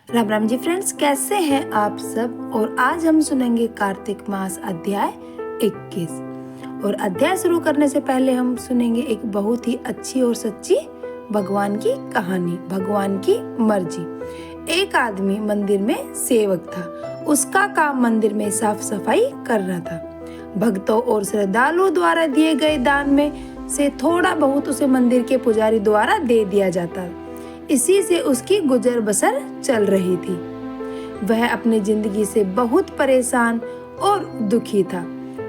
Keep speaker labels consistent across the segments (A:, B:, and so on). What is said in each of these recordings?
A: Ram Ram ji friends, कैसे हैं आप सब। और आज हम सुनेंगे कार्तिक मास अध्याय 21। और अध्याय शुरू करने से पहले हम सुनेंगे एक बहुत ही अच्छी और सच्ची भगवान की कहानी, भगवान की मर्जी। एक आदमी मंदिर में सेवक था। उसका काम मंदिर में साफ सफाई करना था। भक्तों और श्रद्धालुओं द्वारा दिए गए दान में से थोड़ा बहुत उसे मंदिर के पुजारी द्वारा दे दिया जाता। इसी से उसकी गुजर बसर चल रही थी। वह अपनी जिंदगी से बहुत परेशान और दुखी था।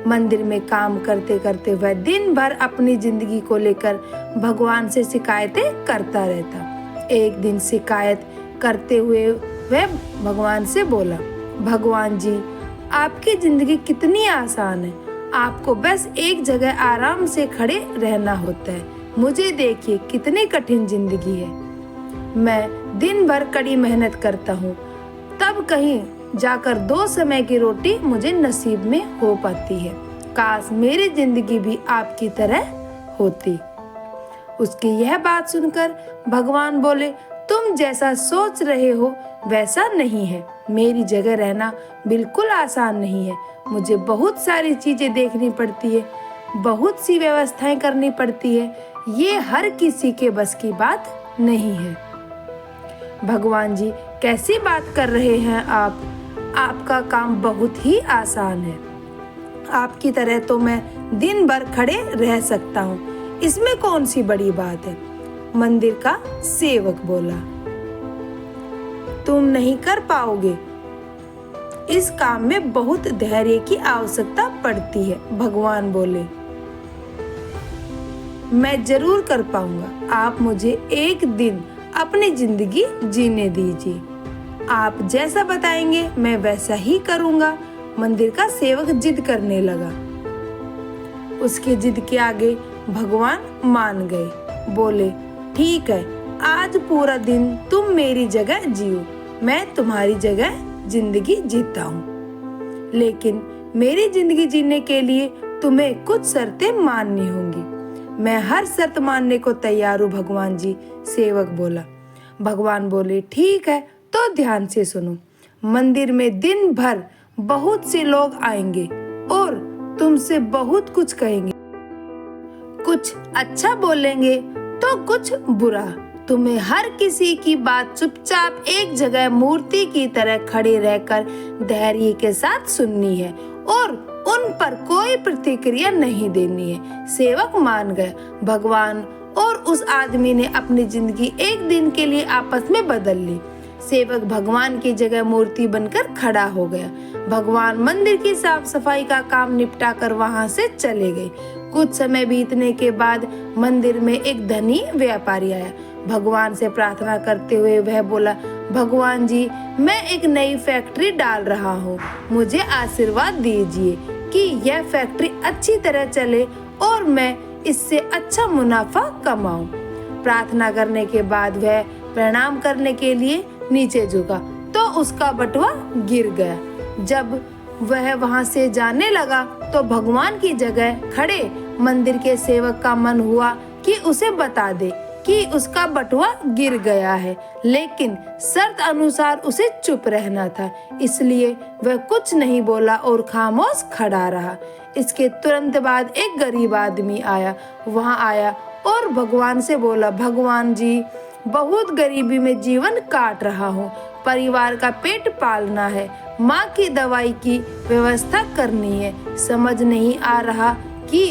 A: मंदिर में काम करते करते वह दिन भर अपनी जिंदगी को लेकर भगवान से शिकायतें करता रहता। एक दिन शिकायत करते हुए वह भगवान से बोला, भगवान जी, आपकी जिंदगी कितनी आसान है। आपको बस एक जगह आराम से खड़े रहना होता है। मुझे देखिए कितनी कठिन जिंदगी है। मैं दिन भर कड़ी मेहनत करता हूँ, तब कहीं जाकर 2 समय की रोटी मुझे नसीब में हो पाती है। काश मेरी जिंदगी भी आपकी तरह होती। उसकी यह बात सुनकर भगवान बोले, तुम जैसा सोच रहे हो वैसा नहीं है। मेरी जगह रहना बिल्कुल आसान नहीं है। मुझे बहुत सारी चीजें देखनी पड़ती है, बहुत सी व्यवस्थाएं करनी पड़ती है। ये हर किसी के बस की बात नहीं है। भगवान जी, कैसी बात कर रहे हैं आप? आपका काम बहुत ही आसान है। आपकी तरह तो मैं दिन भर खड़े रह सकता हूँ। इसमें कौन सी बड़ी बात है? मंदिर का सेवक बोला, तुम नहीं कर पाओगे। इस काम में बहुत धैर्य की आवश्यकता पड़ती है। भगवान बोले, मैं जरूर कर पाऊंगा। आप मुझे एक दिन अपनी जिंदगी जीने दीजिए। आप जैसा बताएंगे मैं वैसा ही करूंगा। मंदिर का सेवक जिद करने लगा। उसके जिद के आगे भगवान मान गए। बोले, ठीक है, आज पूरा दिन तुम मेरी जगह जियो। मैं तुम्हारी जगह जिंदगी जीता हूँ, लेकिन मेरी जिंदगी जीने के लिए तुम्हें कुछ शर्तें माननी होंगी। मैं हर शर्त मानने को तैयार हूँ भगवान जी, सेवक बोला। भगवान बोले, ठीक है, तो ध्यान से सुनो। मंदिर में दिन भर बहुत से लोग आएंगे और तुमसे बहुत कुछ कहेंगे। कुछ अच्छा बोलेंगे तो कुछ बुरा। तुम्हें हर किसी की बात चुपचाप एक जगह मूर्ति की तरह खड़े रहकर धैर्य के साथ सुननी है और उन पर कोई प्रतिक्रिया नहीं देनी है। सेवक मान गया। भगवान और उस आदमी ने अपनी जिंदगी एक दिन के लिए आपस में बदल ली। सेवक भगवान की जगह मूर्ति बनकर खड़ा हो गया। भगवान मंदिर की साफ सफाई का काम निपटा कर वहां से चले गए। कुछ समय बीतने के बाद मंदिर में एक धनी व्यापारी आया। भगवान से प्रार्थना करते हुए वह बोला, भगवान जी, मैं एक नई फैक्ट्री डाल रहा हूँ। मुझे आशीर्वाद दीजिए कि यह फैक्ट्री अच्छी तरह चले और मैं इससे अच्छा मुनाफा कमाऊं। प्रार्थना करने के बाद वह प्रणाम करने के लिए नीचे झुका तो उसका बटुआ गिर गया। जब वह वहां से जाने लगा तो भगवान की जगह खड़े मंदिर के सेवक का मन हुआ कि उसे बता दे कि उसका बटुआ गिर गया है, लेकिन शर्त अनुसार उसे चुप रहना था। इसलिए वह कुछ नहीं बोला और खामोश खड़ा रहा। इसके तुरंत बाद एक गरीब आदमी वहां आया और भगवान से बोला, भगवान जी, बहुत गरीबी में जीवन काट रहा हूँ। परिवार का पेट पालना है, माँ की दवाई की व्यवस्था करनी है। समझ नहीं आ रहा कि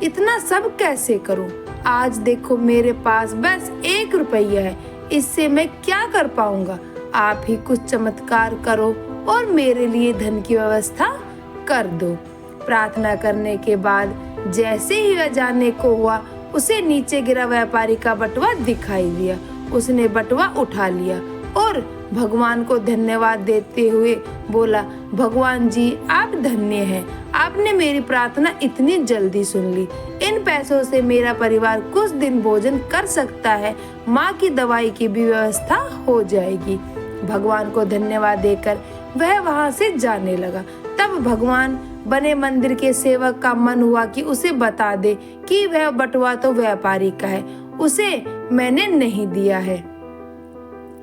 A: इतना सब कैसे करूँ। आज देखो, मेरे पास बस 1 रुपया है। इससे मैं क्या कर पाऊंगा? आप ही कुछ चमत्कार करो और मेरे लिए धन की व्यवस्था कर दो। प्रार्थना करने के बाद जैसे ही वह जाने को हुआ, उसे नीचे गिरा व्यापारी का बटुआ दिखाई दिया। उसने बटुआ उठा लिया और भगवान को धन्यवाद देते हुए बोला, भगवान जी, आप धन्य हैं। आपने मेरी प्रार्थना इतनी जल्दी सुन ली। इन पैसों से मेरा परिवार कुछ दिन भोजन कर सकता है। माँ की दवाई की भी व्यवस्था हो जाएगी। भगवान को धन्यवाद देकर वह वहां से जाने लगा। तब भगवान बने मंदिर के सेवक का मन हुआ कि उसे बता दे कि वह बटुआ तो व्यापारी का है, उसे मैंने नहीं दिया है।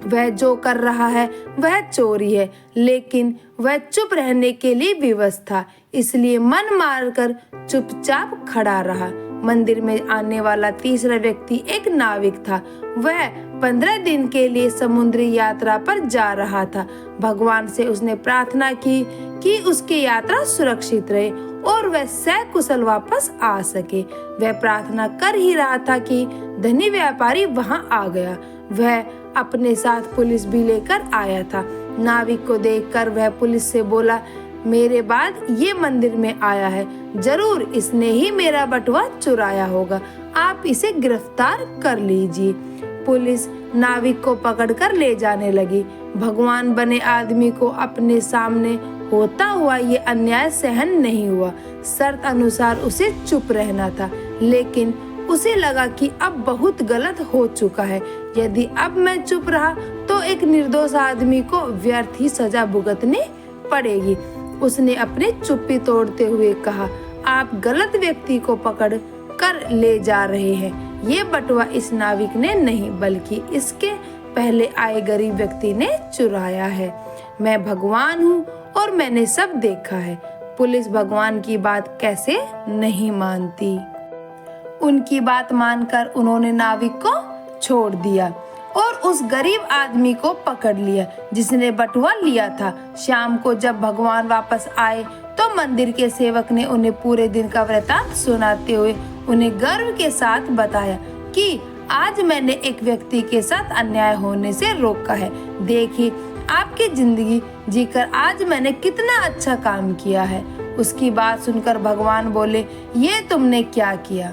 A: वह जो कर रहा है वह चोरी है, लेकिन वह चुप रहने के लिए विवश था, इसलिए मन मारकर चुपचाप खड़ा रहा। मंदिर में आने वाला तीसरा व्यक्ति एक नाविक था। वह 15 दिन के लिए समुद्री यात्रा पर जा रहा था। भगवान से उसने प्रार्थना की कि उसकी यात्रा सुरक्षित रहे और वह सकुशल वापस आ सके। वह प्रार्थना कर ही रहा था कि धनी व्यापारी वहां आ गया। वह अपने साथ पुलिस भी लेकर आया था। नाविक को देखकर वह पुलिस से बोला, मेरे बाद ये मंदिर में आया है, जरूर इसने ही मेरा बटुआ चुराया होगा, आप इसे गिरफ्तार कर लीजिए। पुलिस नाविक को पकड़कर ले जाने लगी। भगवान बने आदमी को अपने सामने होता हुआ ये अन्याय सहन नहीं हुआ। शर्त अनुसार उसे चुप रहना था, लेकिन उसे लगा कि अब बहुत गलत हो चुका है। यदि अब मैं चुप रहा तो एक निर्दोष आदमी को व्यर्थ ही सजा भुगतनी पड़ेगी। उसने अपनी चुप्पी तोड़ते हुए कहा, आप गलत व्यक्ति को पकड़ कर ले जा रहे हैं। ये बटुआ इस नाविक ने नहीं, बल्कि इसके पहले आए गरीब व्यक्ति ने चुराया है। मैं भगवान हूँ और मैंने सब देखा है। पुलिस भगवान की बात कैसे नहीं मानती। उनकी बात मानकर उन्होंने नाविक को छोड़ दिया और उस गरीब आदमी को पकड़ लिया जिसने बटुआ लिया था। शाम को जब भगवान वापस आए तो मंदिर के सेवक ने उन्हें पूरे दिन का वृतांत सुनाते हुए उन्हें गर्व के साथ बताया कि आज मैंने एक व्यक्ति के साथ अन्याय होने से रोका है। देखिए, आपकी जिंदगी जीकर आज मैंने कितना अच्छा काम किया है। उसकी बात सुनकर भगवान बोले, ये तुमने क्या किया?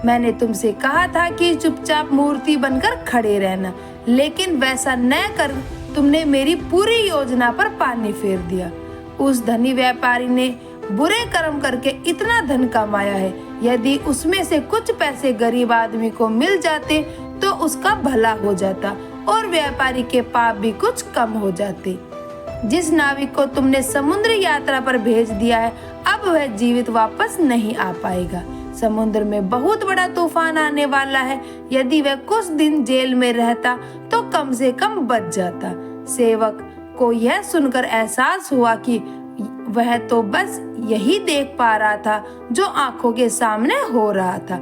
A: मैंने तुमसे कहा था कि चुपचाप मूर्ति बनकर खड़े रहना, लेकिन वैसा न कर तुमने मेरी पूरी योजना पर पानी फेर दिया। उस धनी व्यापारी ने बुरे कर्म करके इतना धन कमाया है। यदि उसमें से कुछ पैसे गरीब आदमी को मिल जाते तो उसका भला हो जाता और व्यापारी के पाप भी कुछ कम हो जाते। जिस नाविक को तुमने समुद्र यात्रा पर भेज दिया है, अब वह जीवित वापस नहीं आ पाएगा। समुद्र में बहुत बड़ा तूफान आने वाला है। यदि वह कुछ दिन जेल में रहता तो कम से कम बच जाता। सेवक को यह सुनकर एहसास हुआ कि वह तो बस यही देख पा रहा था जो आंखों के सामने हो रहा था।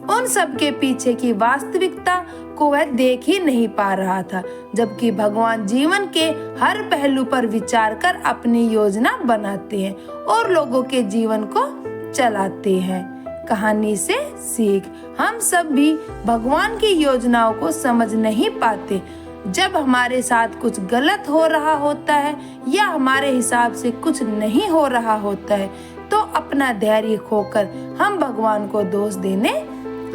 A: उन सब के पीछे की वास्तविकता को वह देख ही नहीं पा रहा था, जबकि भगवान जीवन के हर पहलू पर विचार कर अपनी योजना बनाते हैं और लोगों के जीवन को चलाते हैं। कहानी से सीख, हम सब भी भगवान की योजनाओं को समझ नहीं पाते। जब हमारे साथ कुछ गलत हो रहा होता है या हमारे हिसाब से कुछ नहीं हो रहा होता है तो अपना धैर्य खोकर हम भगवान को दोष देने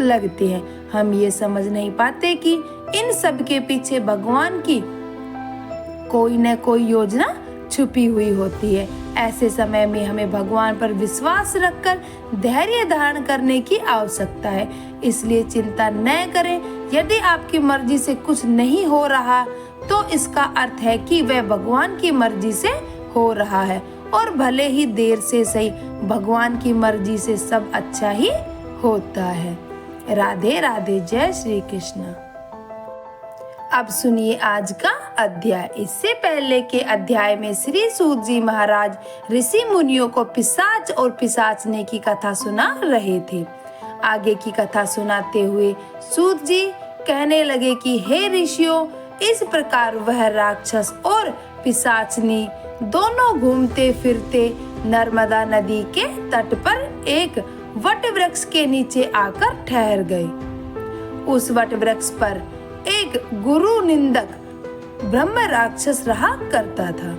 A: लगते हैं। हम ये समझ नहीं पाते कि इन सब के पीछे भगवान की कोई न कोई योजना छुपी हुई होती है। ऐसे समय में हमें भगवान पर विश्वास रखकर धैर्य धारण करने की आवश्यकता है। इसलिए चिंता न करें। यदि आपकी मर्जी से कुछ नहीं हो रहा तो इसका अर्थ है कि वह भगवान की मर्जी से हो रहा है, और भले ही देर से सही भगवान की मर्जी से सब अच्छा ही होता है। राधे राधे। जय श्री कृष्ण। अब सुनिए आज का अध्याय। इससे पहले के अध्याय में श्री सूत जी महाराज ऋषि मुनियों को पिशाच और पिशाचनी की कथा सुना रहे थे। आगे की कथा सुनाते हुए सूत जी कहने लगे कि हे ऋषियों, इस प्रकार वह राक्षस और पिशाचनी दोनों घूमते फिरते नर्मदा नदी के तट पर एक वट वृक्ष के नीचे आकर ठहर गए। उस वट वृक्ष पर एक गुरु निंदक ब्रह्म राक्षस रहा करता था।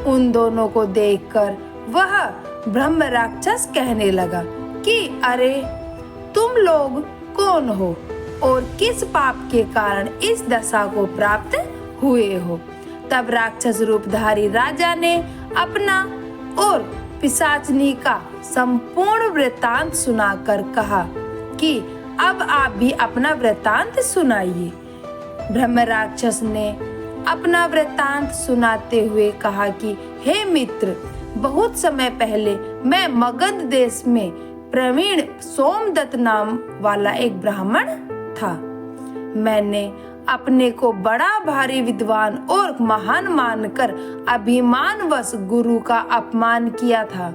A: उन दोनों को देखकर वह ब्रह्म राक्षस कहने लगा कि अरे, तुम लोग कौन हो और किस पाप के कारण इस दशा को प्राप्त हुए हो? तब राक्षस रूपधारी राजा ने अपना और पिशाचनी का संपूर्ण वृत्तांत सुनाकर कहा कि अब आप भी अपना वृत्तांत सुनाइए। ब्रह्म राक्षस ने अपना वृत्तांत सुनाते हुए कहा कि हे मित्र, बहुत समय पहले मैं मगध देश में प्रवीण सोमदत्त नाम वाला एक ब्राह्मण था। मैंने अपने को बड़ा भारी विद्वान और महान मानकर अभिमानवश गुरु का अपमान किया था।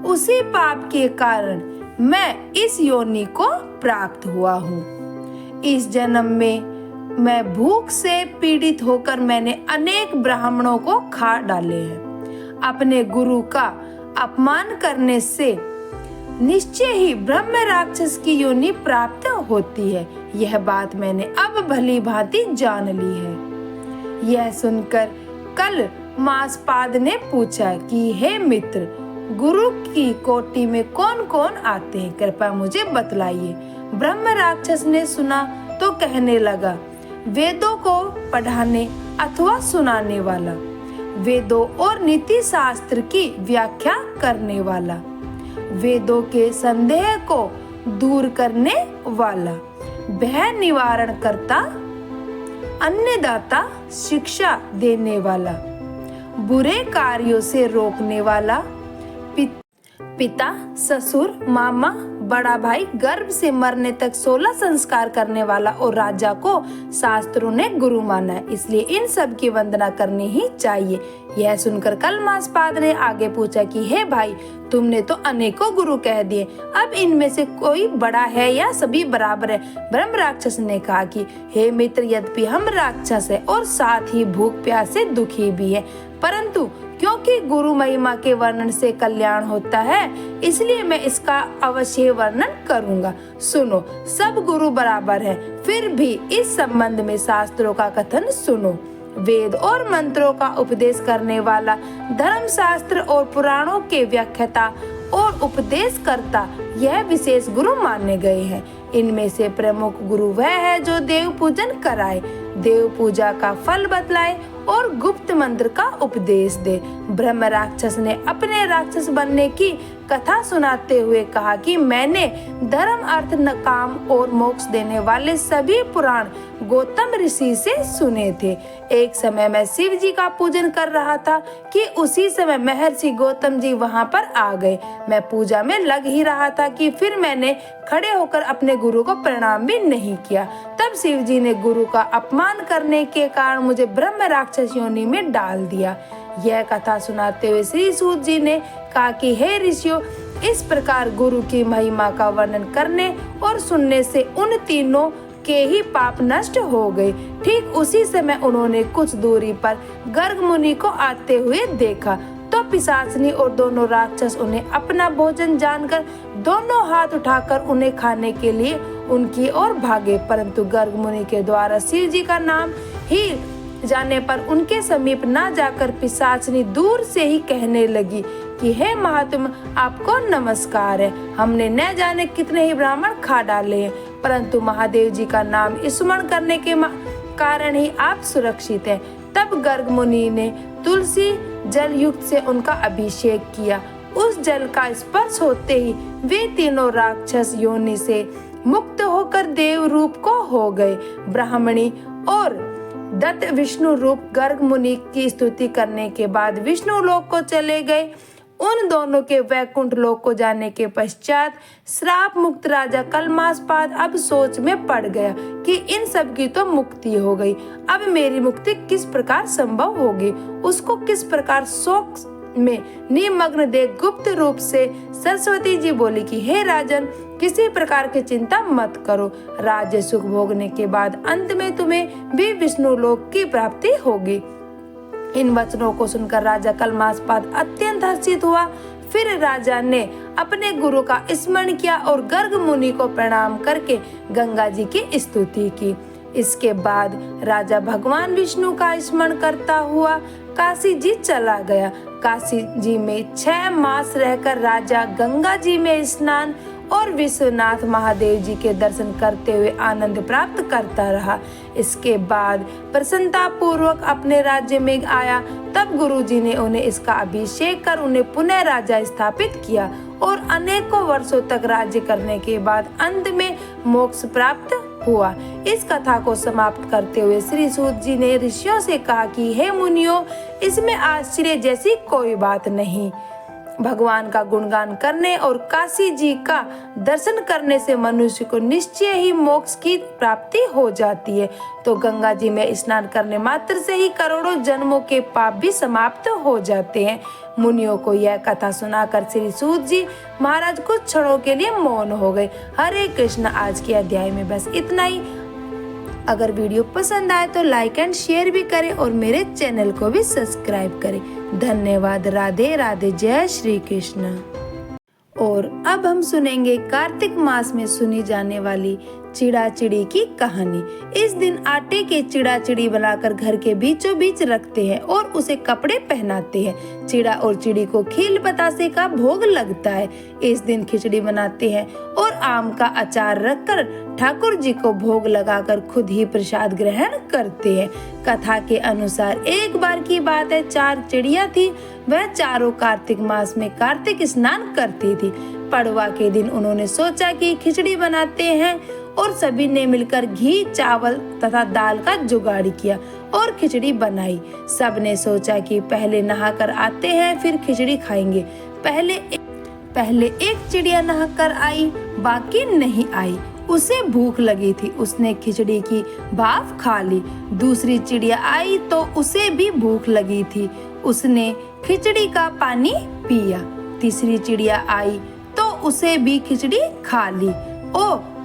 A: उसी पाप के कारण मैं इस योनि को प्राप्त हुआ हूँ। इस जन्म में मैं भूख से पीड़ित होकर मैंने अनेक ब्राह्मणों को खा डाले हैं। अपने गुरु का अपमान करने से निश्चय ही ब्रह्म राक्षस की योनि प्राप्त होती है। यह बात मैंने अब भली भांति जान ली है। यह सुनकर कल मासपाद ने पूछा कि हे मित्र, गुरु की कोटि में कौन कौन आते हैं, कृपया मुझे बतलाइए। ब्रह्म राक्षस ने सुना तो कहने लगा, वेदों को पढ़ाने अथवा सुनाने वाला, वेदों और नीति शास्त्र की व्याख्या करने वाला, वेदों के संदेह को दूर करने वाला, भय निवारण करता, अन्नदाता, शिक्षा देने वाला, बुरे कार्यों से रोकने वाला, पिता, ससुर, मामा, बड़ा भाई, गर्भ से मरने तक 16 संस्कार करने वाला और राजा को शास्त्रों ने गुरु माना है, इसलिए इन सब की वंदना करनी ही चाहिए। यह सुनकर कलमासपाद ने आगे पूछा कि हे भाई, तुमने तो अनेकों गुरु कह दिए, अब इनमें से कोई बड़ा है या सभी बराबर है? ब्रह्म राक्षस ने कहा कि हे मित्र, यद्यपि हम राक्षस है और साथ ही भूख प्यास से दुखी भी है, परंतु क्योंकि गुरु महिमा के वर्णन से कल्याण होता है, इसलिए मैं इसका अवश्य वर्णन करूंगा। सुनो, सब गुरु बराबर हैं, फिर भी इस संबंध में शास्त्रों का कथन सुनो। वेद और मंत्रों का उपदेश करने वाला, धर्म शास्त्र और पुराणों के व्याख्याता और उपदेश करता, यह विशेष गुरु माने गए हैं। इनमें से प्रमुख गुरु वह है जो देव पूजन कराए, देव पूजा का फल बतलाए और गुप्त मंत्र का उपदेश दे। ब्रह्म राक्षस ने अपने राक्षस बनने की कथा सुनाते हुए कहा कि मैंने धर्म, अर्थ, काम और मोक्ष देने वाले सभी पुराण गौतम ऋषि से सुने थे। एक समय मैं शिव जी का पूजन कर रहा था कि उसी समय महर्षि गौतम जी वहां पर आ गए। मैं पूजा में लग ही रहा था कि फिर मैंने खड़े होकर अपने गुरु को प्रणाम भी नहीं किया। तब शिव जी ने गुरु का अपमान करने के कारण मुझे ब्रह्म राक्षस योनि में डाल दिया। यह कथा सुनाते हुए श्री सूत जी ने कहा कि हे ऋषियों, इस प्रकार गुरु की महिमा का वर्णन करने और सुनने से उन तीनों के ही पाप नष्ट हो गए। ठीक उसी समय उन्होंने कुछ दूरी पर गर्ग मुनि को आते हुए देखा तो पिशाचनी और दोनों राक्षस उन्हें अपना भोजन जानकर दोनों हाथ उठाकर उन्हें खाने के लिए उनकी ओर भागे, परंतु गर्ग मुनि के द्वारा शिव जी का नाम ही जाने पर उनके समीप न जाकर पिशाचनी दूर से ही कहने लगी कि हे महात्मा, आपको नमस्कार है। हमने न जाने कितने ही ब्राह्मण खा डाले हैं, परंतु महादेव जी का नाम स्मरण करने के कारण ही आप सुरक्षित हैं। तब गर्ग मुनि ने तुलसी जल युक्त से उनका अभिषेक किया। उस जल का स्पर्श होते ही वे तीनों राक्षस योनि से मुक्त होकर देव रूप को हो गए। ब्राह्मणी और दत्त विष्णु रूप गर्ग मुनि की स्तुति करने के बाद विष्णु लोक को चले गए। उन दोनों के वैकुंठ लोक को जाने के पश्चात श्राप मुक्त राजा कलमासपाद अब सोच में पड़ गया कि इन सब की तो मुक्ति हो गई, अब मेरी मुक्ति किस प्रकार संभव होगी। उसको किस प्रकार शोक में निमग्न देख गुप्त रूप से सरस्वती जी बोली कि हे राजन, किसी प्रकार की चिंता मत करो। राज्य सुख भोगने के बाद अंत में तुम्हें भी विष्णु लोक की प्राप्ति होगी। इन वचनों को सुनकर राजा कलमासपाद अत्यंत हर्षित हुआ। फिर राजा ने अपने गुरु का स्मरण किया और गर्ग मुनि को प्रणाम करके गंगा जी की स्तुति की। इसके बाद राजा भगवान विष्णु का स्मरण करता हुआ काशी जी चला गया। काशी जी में 6 मास रहकर राजा गंगा जी में स्नान और विश्वनाथ महादेव जी के दर्शन करते हुए आनंद प्राप्त करता रहा। इसके बाद प्रसन्नता पूर्वक अपने राज्य में आया। तब गुरु जी ने उन्हें इसका अभिषेक कर उन्हें पुनः राजा स्थापित किया और अनेकों वर्षों तक राज्य करने के बाद अंत में मोक्ष प्राप्त हुआ। इस कथा को समाप्त करते हुए श्री सूत जी ने ऋषियों से कहा कि हे मुनियों, इसमें आश्चर्य जैसी कोई बात नहीं। भगवान का गुणगान करने और काशी जी का दर्शन करने से मनुष्य को निश्चय ही मोक्ष की प्राप्ति हो जाती है। तो गंगा जी में स्नान करने मात्र से ही करोड़ों जन्मों के पाप भी समाप्त हो जाते हैं। मुनियों को यह कथा सुनाकर श्री सूत जी महाराज कुछ क्षणों के लिए मौन हो गए। हरे कृष्ण। आज के अध्याय में बस इतना ही। अगर वीडियो पसंद आए तो लाइक एंड शेयर भी करें और मेरे चैनल को भी सब्सक्राइब करें। धन्यवाद। राधे राधे। जय श्री कृष्ण। और अब हम सुनेंगे कार्तिक मास में सुनी जाने वाली चिड़ा चिड़ी की कहानी। इस दिन आटे के चिड़ा चिड़ी बनाकर घर के बीचों बीच रखते हैं और उसे कपड़े पहनाते हैं। चिड़ा और चिड़ी को खील बतासे का भोग लगता है। इस दिन खिचड़ी बनाते हैं और आम का अचार रखकर ठाकुर जी को भोग लगाकर खुद ही प्रसाद ग्रहण करते हैं। कथा के अनुसार एक बार की बात है, 4 चिड़िया थी। वह चारों कार्तिक मास में कार्तिक स्नान करती थी। पड़वा के दिन उन्होंने सोचा कि खिचड़ी बनाते हैं और सभी ने मिलकर घी, चावल तथा दाल का जुगाड़ किया और खिचड़ी बनाई। सब ने सोचा कि पहले नहाकर आते हैं फिर खिचड़ी खाएंगे। पहले एक चिड़िया नहाकर आई, बाकी नहीं आई। उसे भूख लगी थी, उसने खिचड़ी की भाप खा ली। दूसरी चिड़िया आई तो उसे भी भूख लगी थी, उसने खिचड़ी का पानी पिया। तीसरी चिड़िया आई तो उसे भी खिचड़ी खा ली।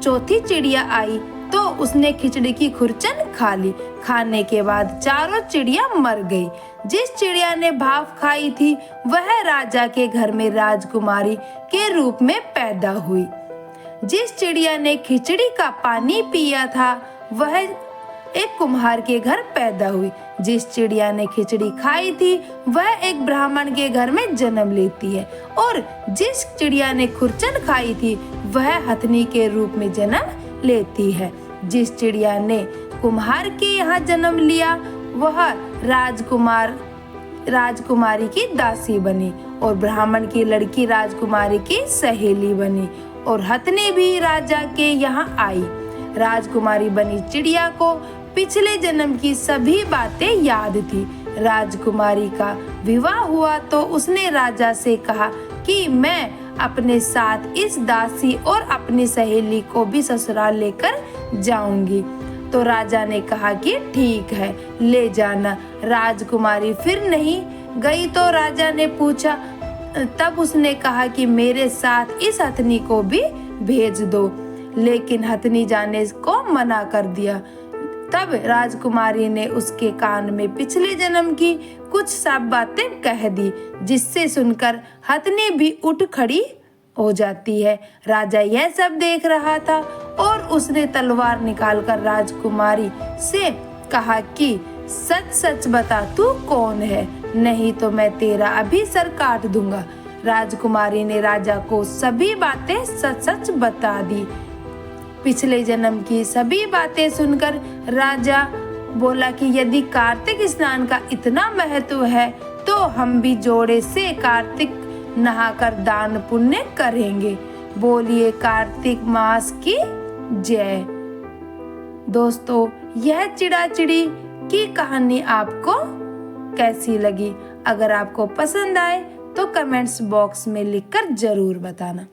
A: चौथी चिड़िया आई तो उसने खिचड़ी की खुरचन खा ली। खाने के बाद चारों चिड़िया मर गई। जिस चिड़िया ने भाप खाई थी वह राजा के घर में राजकुमारी के रूप में पैदा हुई। जिस चिड़िया ने खिचड़ी का पानी पिया था वह एक कुम्हार के घर पैदा हुई। जिस चिड़िया ने खिचड़ी खाई थी वह एक ब्राह्मण के घर में जन्म लेती है और जिस चिड़िया ने खुरचन खाई थी वह हथनी के रूप में जन्म लेती है। जिस चिड़िया ने कुम्हार के यहाँ जन्म लिया वह राजकुमारी की दासी बनी और ब्राह्मण की लड़की राजकुमारी की सहेली बनी और हथनी भी राजा के यहाँ आई। राजकुमारी बनी चिड़िया को पिछले जन्म की सभी बातें याद थी। राजकुमारी का विवाह हुआ तो उसने राजा से कहा कि मैं अपने साथ इस दासी और अपनी सहेली को भी ससुराल लेकर जाऊंगी। तो राजा ने कहा कि ठीक है, ले जाना। राजकुमारी फिर नहीं गई तो राजा ने पूछा, तब उसने कहा कि मेरे साथ इस हथनी को भी भेज दो, लेकिन हथनी जाने को मना कर दिया। तब राजकुमारी ने उसके कान में पिछले जन्म की कुछ सब बातें कह दी, जिससे सुनकर हथनी भी उठ खड़ी हो जाती है। राजा यह सब देख रहा था और उसने तलवार निकालकर राजकुमारी से कहा कि सच सच बता तू कौन है, नहीं तो मैं तेरा अभी सर काट दूंगा। राजकुमारी ने राजा को सभी बातें सच सच बता दी। पिछले जन्म की सभी बातें सुनकर राजा बोला कि यदि कार्तिक स्नान का इतना महत्व है तो हम भी जोड़े से कार्तिक नहाकर दान पुण्य करेंगे। बोलिए कार्तिक मास की जय। दोस्तों, यह चिड़ा चिड़ी की कहानी आपको कैसी लगी? अगर आपको पसंद आए तो कमेंट्स बॉक्स में लिखकर जरूर बताना।